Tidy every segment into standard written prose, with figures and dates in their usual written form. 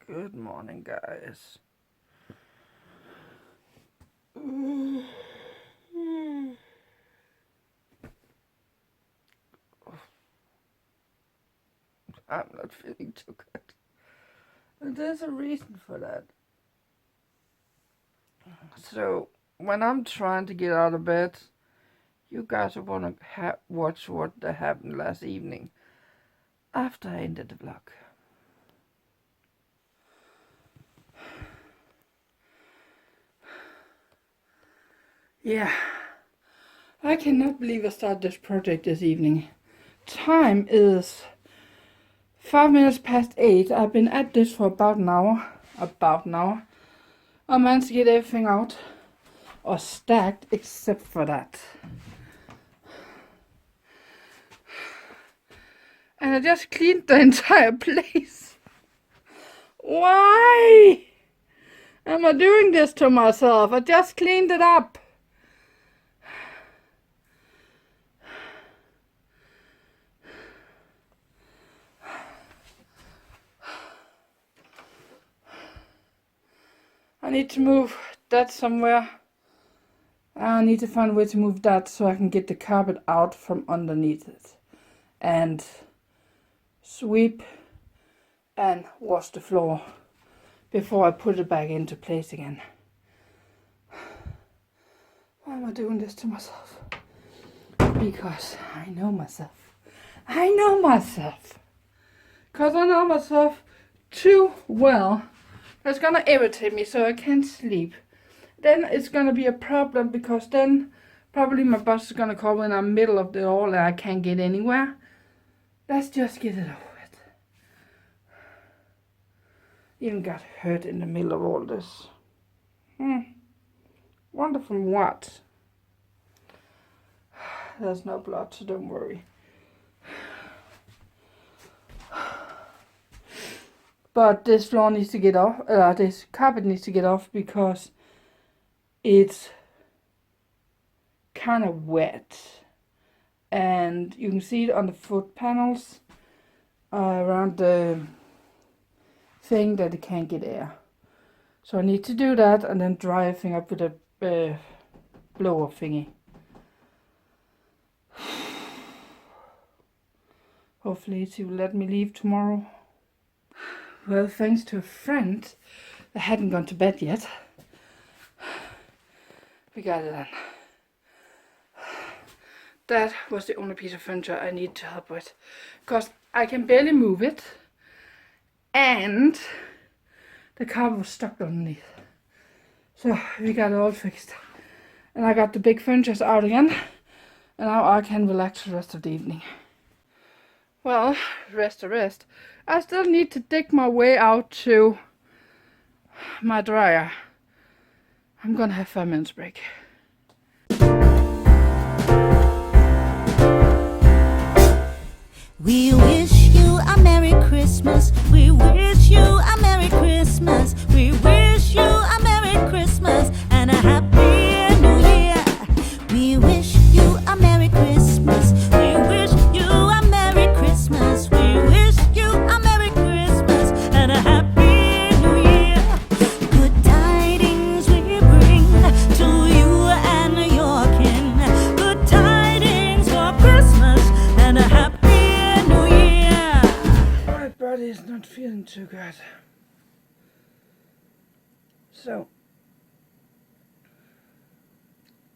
Good morning, guys. I'm not feeling too good. And there's a reason for that. So, when I'm trying to get out of bed, you guys want to watch what happened last evening after I ended the vlog. Yeah, I cannot believe I started this project this evening. Time is 5 minutes past 8. I've been at this for about an hour. I managed to get everything out, or stacked, except for that. And I just cleaned the entire place. Why am I doing this to myself? I just cleaned it up. I need to move that somewhere. I need to find a way to move that so I can get the carpet out from underneath it. And sweep and wash the floor before I put it back into place again. Why am I doing this to myself? Because I know myself. I know myself. Because I know myself too well. It's gonna irritate me so I can't sleep. Then it's gonna be a problem because then probably my boss is gonna call when I'm middle of the hall and I can't get anywhere. Let's just get it over with. Even got hurt in the middle of all this. Wonder from what? There's no blood, so don't worry. But this floor needs to get off, this carpet needs to get off because it's kind of wet. And you can see it on the foot panels around the thing that it can't get air. So I need to do that and then dry everything up with a blower thingy. Hopefully she will let me leave tomorrow. Well, thanks to a friend that hadn't gone to bed yet, we got it done. That was the only piece of furniture I need to help with, because I can barely move it, and the carpet was stuck underneath. So we got it all fixed. And I got the big furniture out again, and now I can relax the rest of the evening. Well, rest. I still need to dig my way out to my dryer. I'm gonna have 5 minutes break. We wish you a Merry Christmas. We wish you a Merry Christmas. We wish you a Merry Christmas and a Happy New Year. We wish you a Merry Christmas. We wish you a Merry Christmas. We wish you a Merry Christmas and a Happy New Year. Good tidings we bring to you and your kin. Good tidings for Christmas and a Happy My body is not feeling too good. So,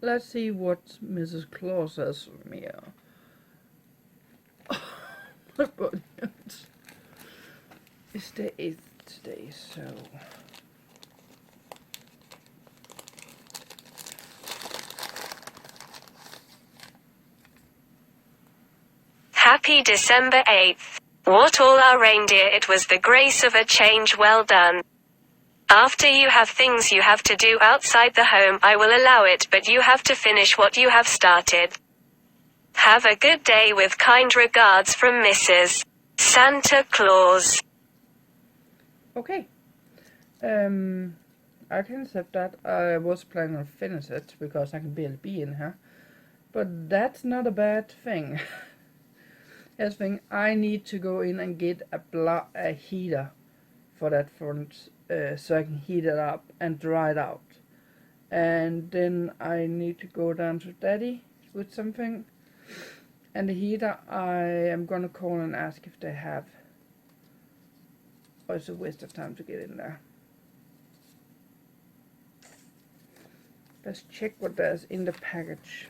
let's see what Mrs. Claus says for me. My body hurts. It's the 8th today, so... Happy December 8th. What all our reindeer, it was the grace of a change well done. After you have things you have to do outside the home, I will allow it, but you have to finish what you have started. Have a good day with kind regards from Mrs. Santa Claus. Okay. I can accept that. I was planning on finish it because I can barely be in here. But that's not a bad thing. Thing, I need to go in and get a heater for that front, so I can heat it up and dry it out. And then I need to go down to Daddy with something. And the heater, I am gonna call and ask if they have. Or it's a waste of time to get in there. Let's check what there's in the package.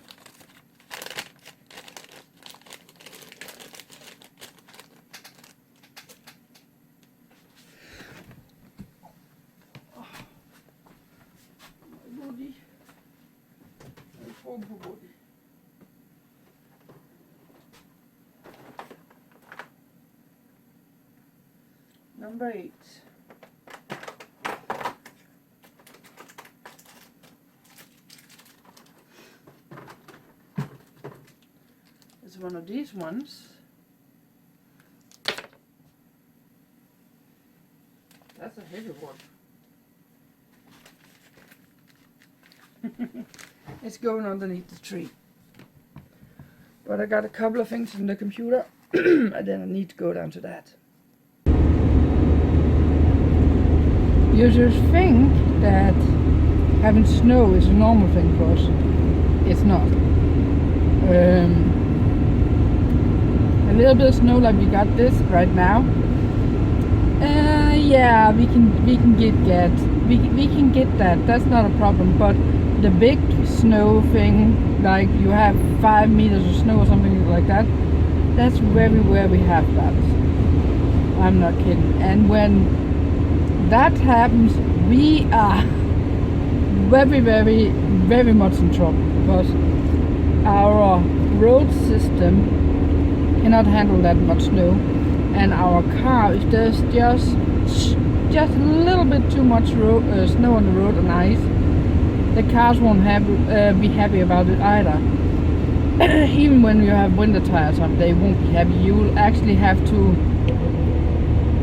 Number 8. It's one of these ones. That's a heavy one. It's going underneath the tree. But I got a couple of things in the computer and then I need to go down to that. You just think that having snow is a normal thing for us. It's not. A little bit of snow like we got this right now. Yeah, we can get that. That's not a problem. But the big snow thing, like you have 5 meters of snow or something like that, that's very rare we have that. I'm not kidding. And when that happens, we are very, very, very much in trouble because our road system cannot handle that much snow, and our car, if there's just a little bit too much snow on the road and ice, the cars won't be happy about it either. Even when you have winter tires on, they won't be happy. You will actually have to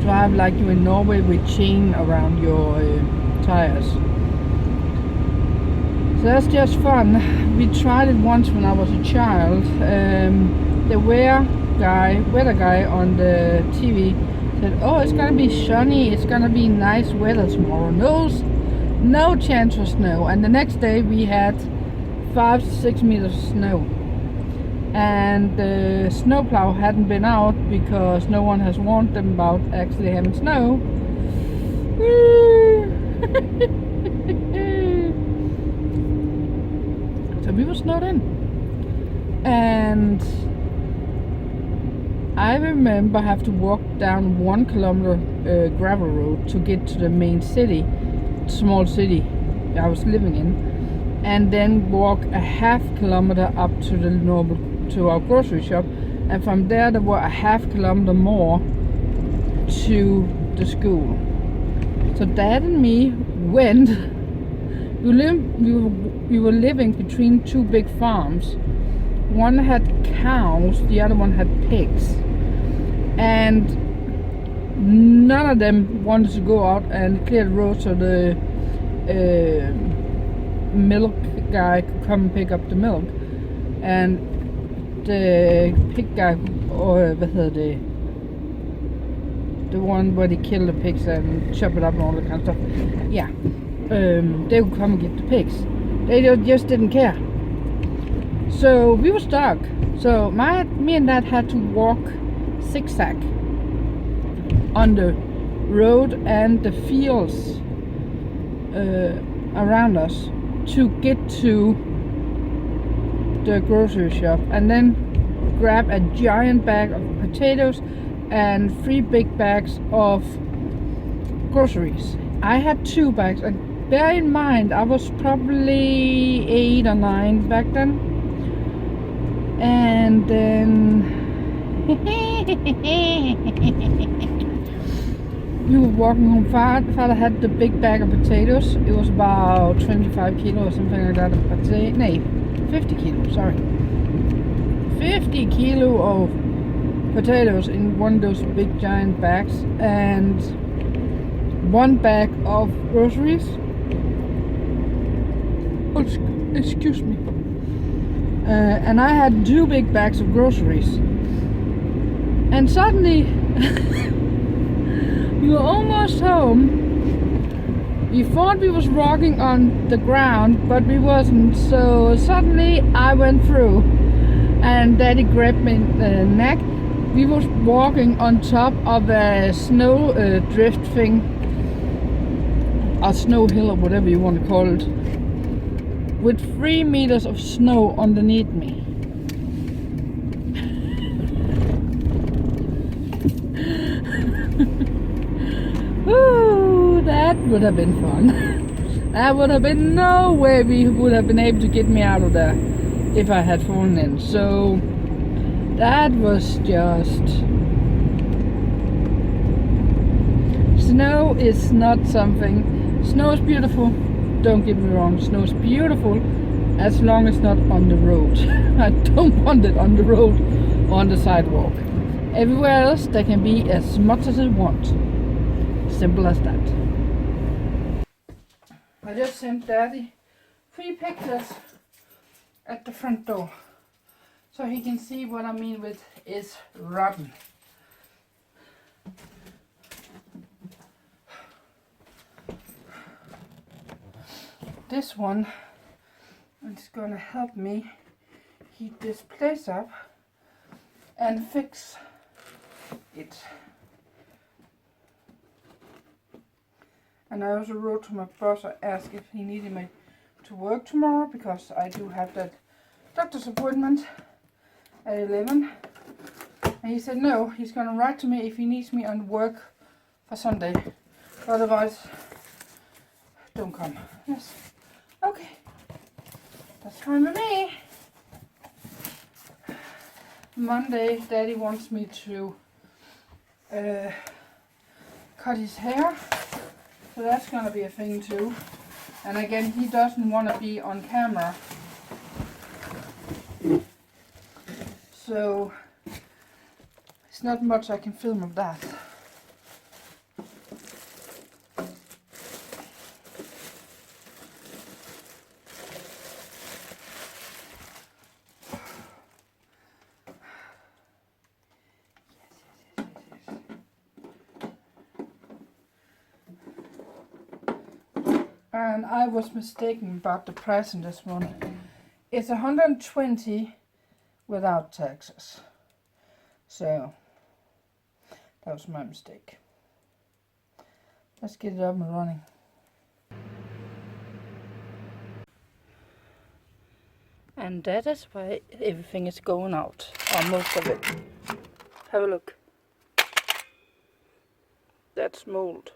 drive like you in Norway with chain around your tires. So that's just fun. We tried it once when I was a child. The weather guy on the TV said, "Oh, it's gonna be sunny. It's gonna be nice weather tomorrow. No chance for snow." And the next day we had 5 to 6 meters of snow. And the snowplow hadn't been out because no one has warned them about actually having snow. So we were snowed in. And I remember I have to walk down 1 kilometer gravel road to get to the main city, small city I was living in, and then walk a half kilometer up to our grocery shop, and from there were a half kilometer more to the school. So Dad and me went. We were living between 2 big farms. One had cows, the other one had pigs, and none of them wanted to go out and clear the road so the milk guy could come and pick up the milk. And the pig guy, or the one where they kill the pigs and chop it up and all that kind of stuff, yeah, they would come and get the pigs. They just didn't care. So we were stuck. So me and Dad had to walk zigzag on the road and the fields around us to get to the grocery shop, and then grab a giant bag of potatoes and 3 big bags of groceries. I had 2 bags, and bear in mind I was probably 8 or 9 back then. And then we were walking home. Father had the big bag of potatoes. It was about 25 kilo or something like that. 50 kilo, sorry. 50 kilo of potatoes in one of those big giant bags, and 1 bag of groceries. Oh, excuse me. And I had 2 big bags of groceries. And suddenly We were almost home. We thought we was walking on the ground, but we wasn't. So suddenly I went through, and Daddy grabbed me in the neck. We was walking on top of a snow drift thing, a snow hill or whatever you want to call it, with 3 meters of snow underneath me. Ooh, that would have been fun. That would have been no way we would have been able to get me out of there if I had fallen in. So that was just... Snow is not something... Snow is beautiful, don't get me wrong. Snow is beautiful as long as it's not on the road. I don't want it on the road or on the sidewalk. Everywhere else there can be as much as I want. Simple as that. I just sent Daddy 3 pictures at the front door, so he can see what I mean with is rotten. This one is gonna help me heat this place up and fix it. And I also wrote to my boss, I asked if he needed me to work tomorrow, because I do have that doctor's appointment at 11. And he said no, he's gonna write to me if he needs me on work for Sunday. Otherwise, don't come. Yes. Okay. That's fine with me. Monday, Daddy wants me to cut his hair. So that's gonna be a thing too. And again, he doesn't want to be on camera. So it's not much I can film of that. And I was mistaken about the price in this one. It's 120 without taxes. So that was my mistake. Let's get it up and running. And that is why everything is going out, or most of it. Have a look. That's mold.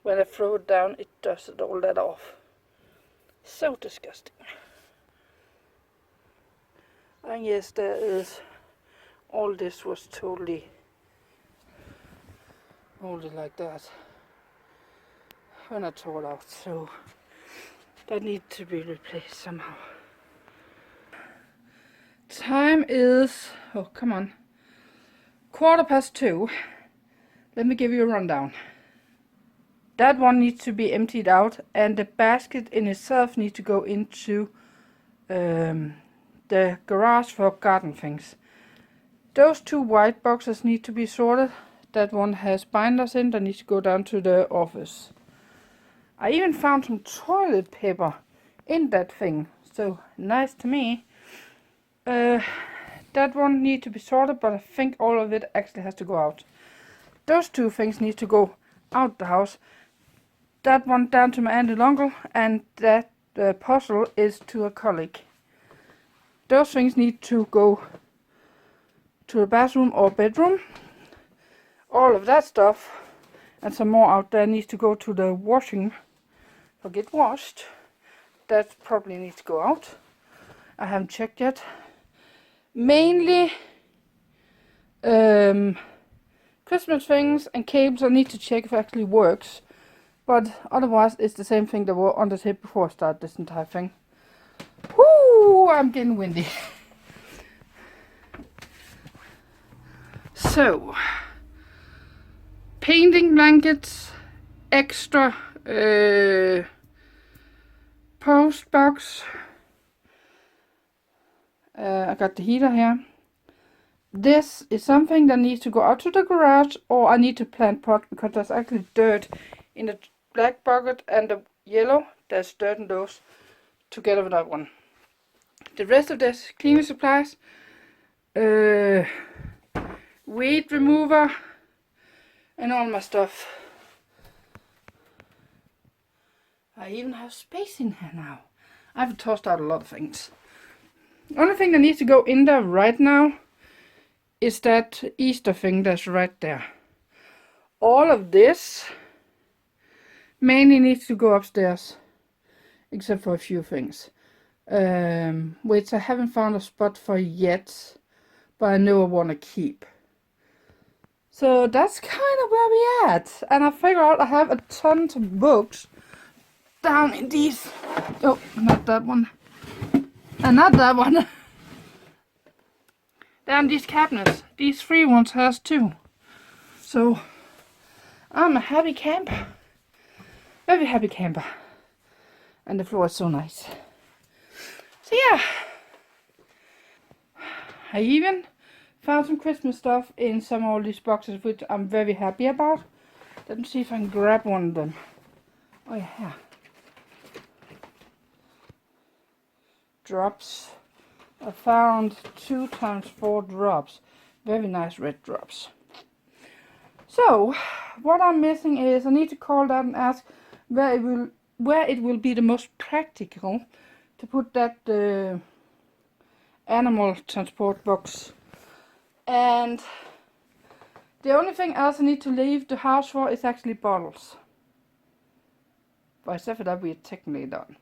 When I throw it down, it does it all that off. So disgusting. And yes, there is, all this was totally molded like that when I tore it out, so that needs to be replaced somehow. Time is, oh come on, 2:15. Let me give you a rundown. That one needs to be emptied out, and the basket in itself needs to go into the garage for garden things. Those 2 white boxes need to be sorted. That one has binders in that needs to go down to the office. I even found some toilet paper in that thing, so nice to me. That one needs to be sorted, but I think all of it actually has to go out. Those 2 things need to go out the house. That one down to my aunt and uncle, and that puzzle is to a colleague. Those things need to go to the bathroom or bedroom. All of that stuff and some more out there needs to go to the washing or get washed. That probably needs to go out. I haven't checked yet. Mainly Christmas things and cables I need to check if it actually works. But otherwise it's the same thing that were on the tape before I started this entire thing. Whoo, I'm getting windy. So, painting blankets, extra post box. I got the heater here. this is something that needs to go out to the garage, or I need to plant pot because there's actually dirt in the black bucket and the yellow. There's dirt in those together with that one. The rest of this cleaning supplies, weed remover, and all my stuff. I even have space in here now. I've tossed out a lot of things. The only thing that needs to go in there right now is that Easter thing that's right there. All of this mainly needs to go upstairs, except for a few things, which I haven't found a spot for yet, but I know I want to keep. So that's kind of where we're at. And I figure out I have a ton of books down in these. Oh, not that one. And not that one. Down these cabinets. These 3 ones has 2. So I'm a happy camper. Very happy camper. And the floor is so nice. So yeah. I even found some Christmas stuff in some of all these boxes, which I'm very happy about. Let me see if I can grab one of them. Oh yeah. Drops. I found 2x4 drops. Very nice red drops. So, what I'm missing is I need to call that and ask where it will be the most practical to put that animal transport box. And the only thing else I need to leave the house for is actually bottles. But except for that, we're technically done.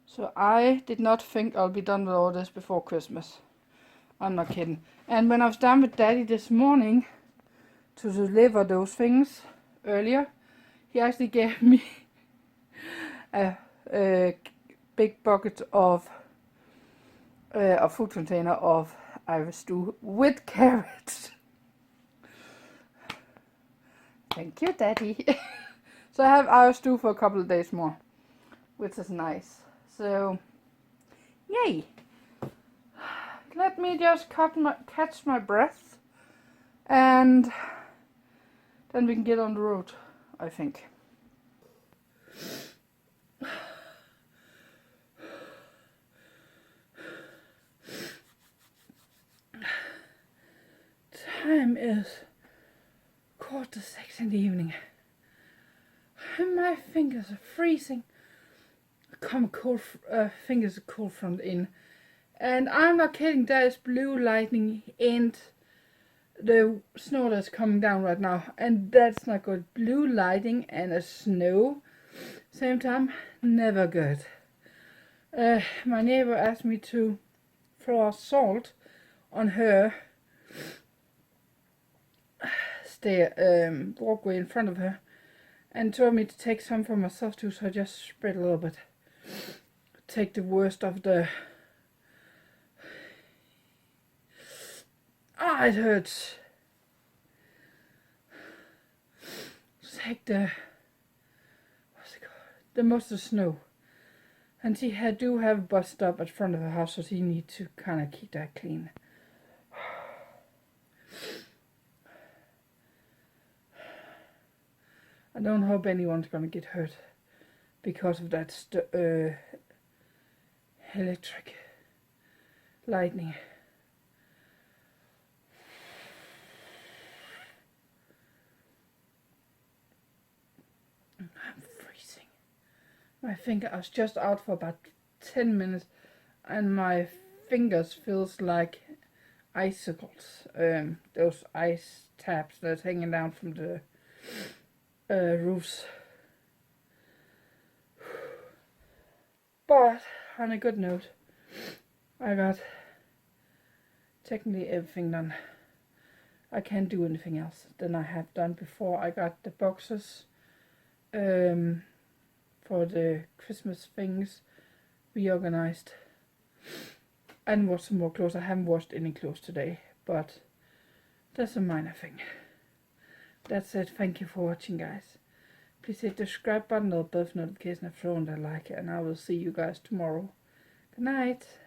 So I did not think I'll be done with all this before Christmas. I'm not kidding. And when I was done with Daddy this morning to deliver those things earlier, he actually gave me a big bucket of a food container of Irish stew with carrots. Thank you, Daddy. So I have Irish stew for a couple of days more, which is nice. So, yay! Let me just catch my breath, and then we can get on the road, I think. Time is 5:45 in the evening, and my fingers are freezing. Fingers are cold from the in, and I'm not kidding. There is blue lightning and the snow that's coming down right now, and that's not good. Blue lighting and a snow same time, never good. My neighbor asked me to throw salt on her walkway in front of her, and told me to take some for myself too, so I just spread a little bit. Take the worst of the... it hurts. Take the... what's it called? The most of the snow. And she do have a bus stop at front of the house, so she needs to kind of keep that clean. I don't hope anyone's gonna get hurt because of that electric lightning. I'm freezing. My finger, I was just out for about 10 minutes and my fingers feels like icicles. Those ice tabs that's hanging down from the roofs. But on a good note, I got technically everything done. I can't do anything else than I have done before. I got the boxes for the Christmas things reorganized and washed some more clothes. I haven't washed any clothes today, but that's a minor thing. That's it. Thank you for watching, guys. Please hit the subscribe button or bell notification if you want to like it, and I will see you guys tomorrow. Good night.